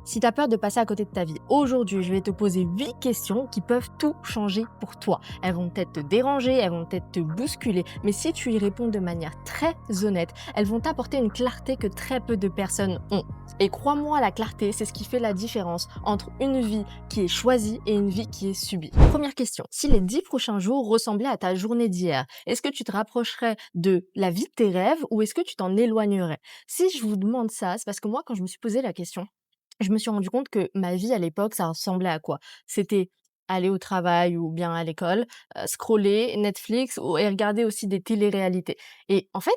Si tu as peur de passer à côté de ta vie, aujourd'hui, je vais te poser 8 questions qui peuvent tout changer pour toi. Elles vont peut-être te déranger, elles vont peut-être te bousculer, mais si tu y réponds de manière très honnête, elles vont t'apporter une clarté que très peu de personnes ont. Et crois-moi, la clarté, c'est ce qui fait la différence entre une vie qui est choisie et une vie qui est subie. Première question, si les 10 prochains jours ressemblaient à ta journée d'hier, est-ce que tu te rapprocherais de la vie de tes rêves ou est-ce que tu t'en éloignerais? Si je vous demande ça, c'est parce que moi, quand je me suis posé la question, je me suis rendu compte que ma vie à l'époque, ça ressemblait à quoi? C'était aller au travail ou bien à l'école, scroller Netflix et regarder aussi des téléréalités. Et en fait,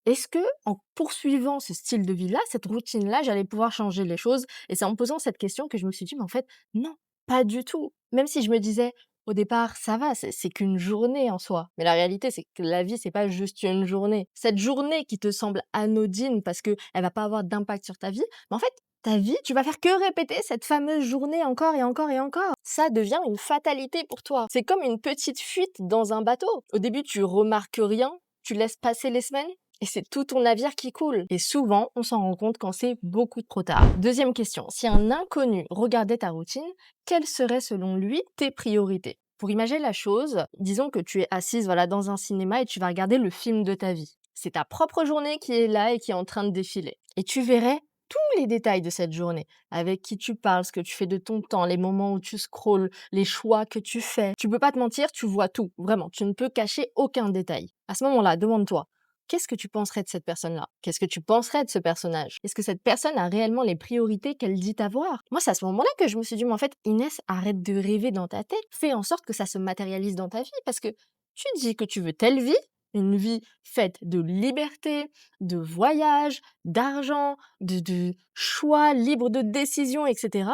est-ce que en poursuivant ce style de vie-là, cette routine-là, j'allais pouvoir changer les choses? Et c'est en me posant cette question que je me suis dit: «Mais en fait, non, pas du tout». Même si je me disais au départ: «Ça va, c'est qu'une journée en soi». Mais la réalité, c'est que la vie, c'est pas juste une journée. Cette journée qui te semble anodine parce qu'elle va pas avoir d'impact sur ta vie, mais en fait, ta vie, tu vas faire que répéter cette fameuse journée encore et encore et encore. Ça devient une fatalité pour toi. C'est comme une petite fuite dans un bateau. Au début, tu remarques rien, tu laisses passer les semaines et c'est tout ton navire qui coule. Et souvent, on s'en rend compte quand c'est beaucoup trop tard. Deuxième question, si un inconnu regardait ta routine, quelles seraient selon lui tes priorités? Pour imaginer la chose, disons que tu es assise voilà, dans un cinéma et tu vas regarder le film de ta vie. C'est ta propre journée qui est là et qui est en train de défiler. Et tu verrais tous les détails de cette journée, avec qui tu parles, ce que tu fais de ton temps, les moments où tu scrolles, les choix que tu fais. Tu peux pas te mentir, tu vois tout, vraiment. Tu ne peux cacher aucun détail. À ce moment-là, demande-toi, qu'est-ce que tu penserais de cette personne-là? Qu'est-ce que tu penserais de ce personnage? Est-ce que cette personne a réellement les priorités qu'elle dit avoir? Moi, c'est à ce moment-là que je me suis dit, mais en fait, Inès, arrête de rêver dans ta tête. Fais en sorte que ça se matérialise dans ta vie parce que tu dis que tu veux telle vie, une vie faite de liberté, de voyage, d'argent, de choix libres de décision, etc.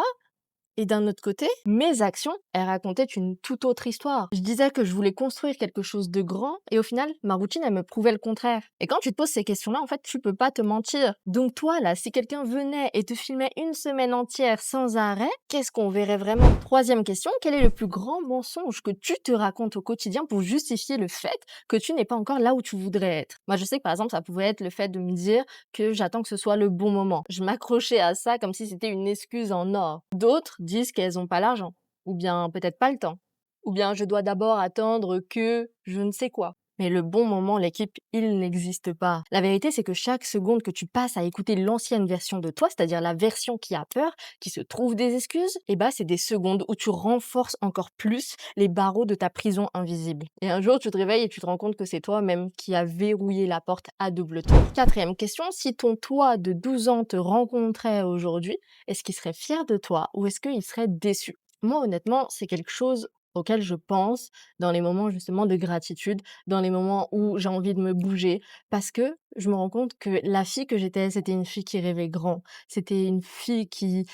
Et d'un autre côté, mes actions, elles racontaient une toute autre histoire. Je disais que je voulais construire quelque chose de grand et au final, ma routine, elle me prouvait le contraire. Et quand tu te poses ces questions-là, en fait, tu peux pas te mentir. Donc toi, là, si quelqu'un venait et te filmait une semaine entière sans arrêt, qu'est-ce qu'on verrait vraiment? Troisième question, quel est le plus grand mensonge que tu te racontes au quotidien pour justifier le fait que tu n'es pas encore là où tu voudrais être? Moi, je sais que par exemple, ça pouvait être le fait de me dire que j'attends que ce soit le bon moment. Je m'accrochais à ça comme si c'était une excuse en or. D'autres disent qu'elles ont pas l'argent, ou bien peut-être pas le temps, ou bien je dois d'abord attendre que je ne sais quoi. Mais le bon moment, l'équipe, il n'existe pas. La vérité, c'est que chaque seconde que tu passes à écouter l'ancienne version de toi, c'est-à-dire la version qui a peur, qui se trouve des excuses, et bah, c'est des secondes où tu renforces encore plus les barreaux de ta prison invisible. Et un jour, tu te réveilles et tu te rends compte que c'est toi-même qui as verrouillé la porte à double tour. Quatrième question, si ton toi de 12 ans te rencontrait aujourd'hui, est-ce qu'il serait fier de toi ou est-ce qu'il serait déçu? Moi, honnêtement, c'est quelque chose auquel je pense dans les moments justement de gratitude, dans les moments où j'ai envie de me bouger, parce que je me rends compte que la fille que j'étais, c'était une fille qui rêvait grand. C'était une fille qui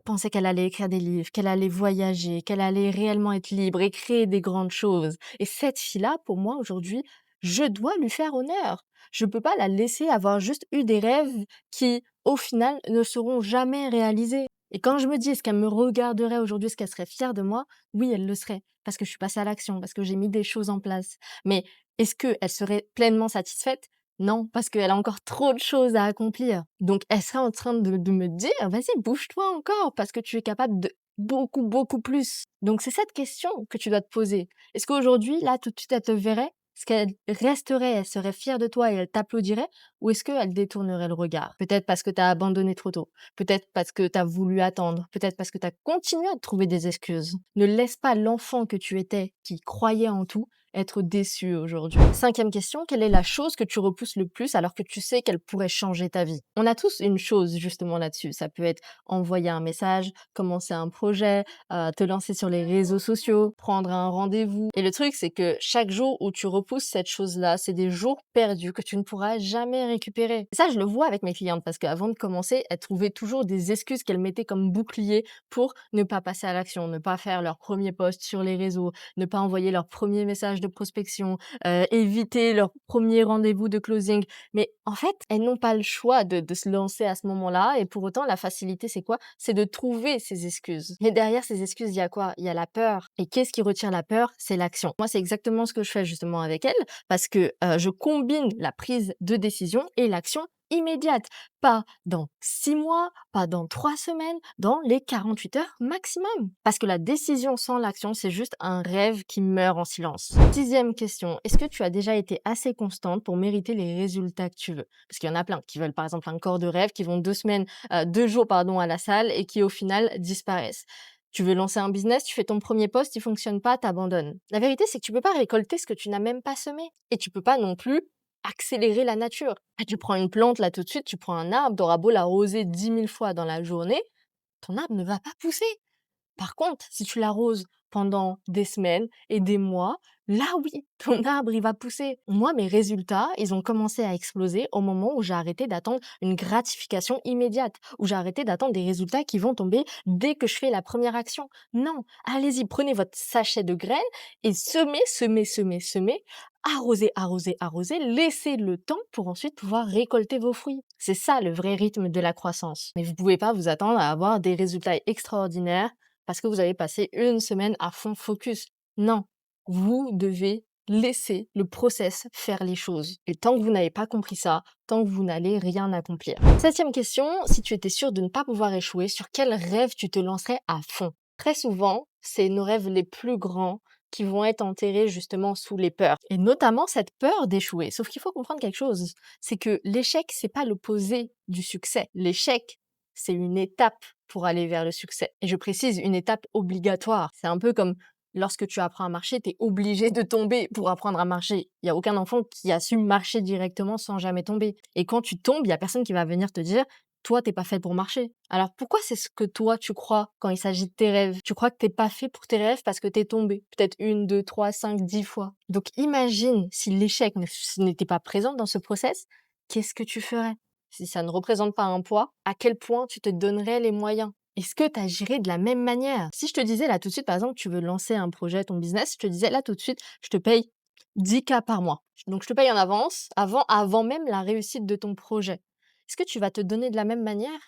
pensait qu'elle allait écrire des livres, qu'elle allait voyager, qu'elle allait réellement être libre et créer des grandes choses. Et cette fille-là, pour moi, aujourd'hui, je dois lui faire honneur. Je peux pas la laisser avoir juste eu des rêves qui, au final, ne seront jamais réalisés. Et quand je me dis, est-ce qu'elle me regarderait aujourd'hui, est-ce qu'elle serait fière de moi? Oui, elle le serait, parce que je suis passée à l'action, parce que j'ai mis des choses en place. Mais est-ce qu'elle serait pleinement satisfaite? Non, parce qu'elle a encore trop de choses à accomplir. Donc, elle serait en train de me dire, vas-y, bouge-toi encore, parce que tu es capable de beaucoup, beaucoup plus. Donc, c'est cette question que tu dois te poser. Est-ce qu'aujourd'hui, là, tout de suite, elle te verrait? Est-ce qu'elle resterait, elle serait fière de toi et elle t'applaudirait? Ou est-ce qu'elle détournerait le regard? Peut-être parce que tu as abandonné trop tôt. Peut-être parce que tu as voulu attendre. Peut-être parce que tu as continué à te trouver des excuses. Ne laisse pas l'enfant que tu étais, qui croyait en tout, être déçu aujourd'hui. Cinquième question, quelle est la chose que tu repousses le plus alors que tu sais qu'elle pourrait changer ta vie? On a tous une chose justement là-dessus. Ça peut être envoyer un message, commencer un projet, te lancer sur les réseaux sociaux, prendre un rendez-vous. Et le truc, c'est que chaque jour où tu repousses cette chose-là, c'est des jours perdus que tu ne pourras jamais récupérer. Et ça, je le vois avec mes clientes parce qu'avant de commencer, elles trouvaient toujours des excuses qu'elles mettaient comme bouclier pour ne pas passer à l'action, ne pas faire leur premier post sur les réseaux, ne pas envoyer leur premier message de prospection, éviter leur premier rendez-vous de closing. Mais en fait, elles n'ont pas le choix de se lancer à ce moment-là et pour autant, la facilité, c'est quoi? C'est de trouver ces excuses. Mais derrière ces excuses, il y a quoi? Il y a la peur. Et qu'est-ce qui retire la peur? C'est l'action. Moi, c'est exactement ce que je fais justement avec elles parce que je combine la prise de décision et l'action immédiate, pas dans 6 mois, pas dans 3 semaines, dans les 48 heures maximum. Parce que la décision sans l'action, c'est juste un rêve qui meurt en silence. Sixième question, est-ce que tu as déjà été assez constante pour mériter les résultats que tu veux? Parce qu'il y en a plein qui veulent par exemple un corps de rêve, qui vont 2 semaines, 2 jours pardon à la salle et qui au final disparaissent. Tu veux lancer un business, tu fais ton premier post, il fonctionne pas, t'abandonnes. La vérité, c'est que tu peux pas récolter ce que tu n'as même pas semé. Et tu peux pas non plus accélérer la nature. Ah, tu prends une plante là tout de suite, tu prends un arbre, t'auras beau l'arroser 10 000 fois dans la journée, ton arbre ne va pas pousser. Par contre, si tu l'arroses pendant des semaines et des mois, là oui, ton arbre, il va pousser. Moi, mes résultats, ils ont commencé à exploser au moment où j'ai arrêté d'attendre une gratification immédiate, où j'ai arrêté d'attendre des résultats qui vont tomber dès que je fais la première action. Non, allez-y, prenez votre sachet de graines et semez, semez, semez, semez, arrosez, arrosez, arrosez, laissez le temps pour ensuite pouvoir récolter vos fruits. C'est ça le vrai rythme de la croissance. Mais vous pouvez pas vous attendre à avoir des résultats extraordinaires parce que vous avez passé une semaine à fond focus. Non, vous devez laisser le process faire les choses. Et tant que vous n'avez pas compris ça, tant que vous n'allez rien accomplir. Septième question, si tu étais sûr de ne pas pouvoir échouer, sur quel rêve tu te lancerais à fond? Très souvent, c'est nos rêves les plus grands qui vont être enterrés justement sous les peurs. Et notamment cette peur d'échouer. Sauf qu'il faut comprendre quelque chose, c'est que l'échec, c'est pas l'opposé du succès. L'échec, c'est une étape pour aller vers le succès. Et je précise, une étape obligatoire. C'est un peu comme lorsque tu apprends à marcher, tu es obligé de tomber pour apprendre à marcher. Il y a aucun enfant qui a su marcher directement sans jamais tomber. Et quand tu tombes, il y a personne qui va venir te dire toi, t'es pas fait pour marcher. Alors pourquoi c'est ce que toi tu crois quand il s'agit de tes rêves? Tu crois que t'es pas fait pour tes rêves parce que t'es tombé. Peut-être 1, 2, 3, 5, 10 fois. Donc imagine si l'échec n'était pas présent dans ce process, qu'est-ce que tu ferais? Si ça ne représente pas un poids, à quel point tu te donnerais les moyens? Est-ce que tu agirais de la même manière? Si je te disais là tout de suite, par exemple, tu veux lancer un projet, ton business, je te disais là tout de suite, je te paye 10K par mois. Donc je te paye en avance, avant même la réussite de ton projet. Est-ce que tu vas te donner de la même manière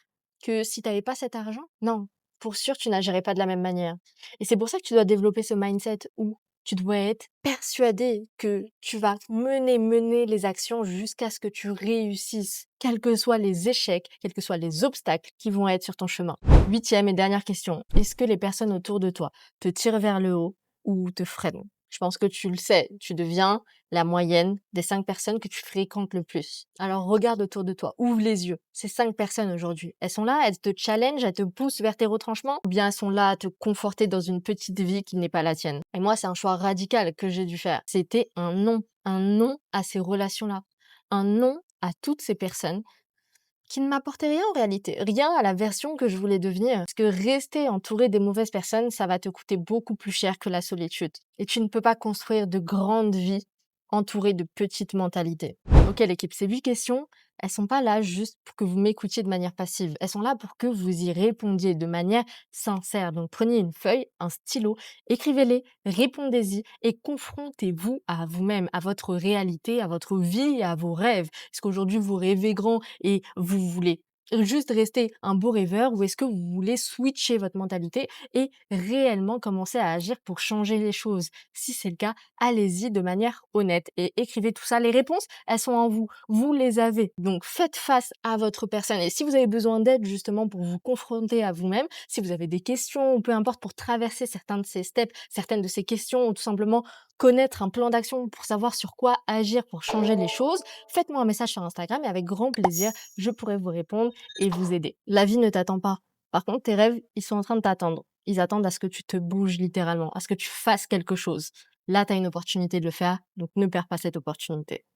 que si tu n'avais pas cet argent? Non, pour sûr, tu n'agirais pas de la même manière. Et c'est pour ça que tu dois développer ce mindset où tu dois être persuadé que tu vas mener les actions jusqu'à ce que tu réussisses, quels que soient les échecs, quels que soient les obstacles qui vont être sur ton chemin. Huitième et dernière question, est-ce que les personnes autour de toi te tirent vers le haut ou te freinent? Je pense que tu le sais, tu deviens la moyenne des 5 personnes que tu fréquentes le plus. Alors regarde autour de toi, ouvre les yeux. Ces 5 personnes aujourd'hui, elles sont là, elles te challengent, elles te poussent vers tes retranchements ou bien elles sont là à te conforter dans une petite vie qui n'est pas la tienne. Et moi, c'est un choix radical que j'ai dû faire. C'était un non à ces relations-là, un non à toutes ces personnes qui ne m'apportait rien en réalité, rien à la version que je voulais devenir. Parce que rester entouré des mauvaises personnes, ça va te coûter beaucoup plus cher que la solitude. Et tu ne peux pas construire de grandes vies entouré de petites mentalités. Ok l'équipe, ces 8 questions, elles sont pas là juste pour que vous m'écoutiez de manière passive. Elles sont là pour que vous y répondiez de manière sincère. Donc prenez une feuille, un stylo, écrivez-les, répondez-y et confrontez-vous à vous-même, à votre réalité, à votre vie, à vos rêves. Est-ce qu'aujourd'hui vous rêvez grand et vous voulez juste rester un beau rêveur ou est-ce que vous voulez switcher votre mentalité et réellement commencer à agir pour changer les choses? Si c'est le cas, allez-y de manière honnête et écrivez tout ça. Les réponses, elles sont en vous. Vous les avez. Donc, faites face à votre personne. Et si vous avez besoin d'aide justement pour vous confronter à vous-même, si vous avez des questions ou peu importe pour traverser certains de ces steps, certaines de ces questions ou tout simplement connaître un plan d'action pour savoir sur quoi agir pour changer les choses, faites-moi un message sur Instagram et avec grand plaisir, je pourrai vous répondre et vous aider. La vie ne t'attend pas. Par contre, tes rêves, ils sont en train de t'attendre. Ils attendent à ce que tu te bouges littéralement, à ce que tu fasses quelque chose. Là, tu as une opportunité de le faire, donc ne perds pas cette opportunité.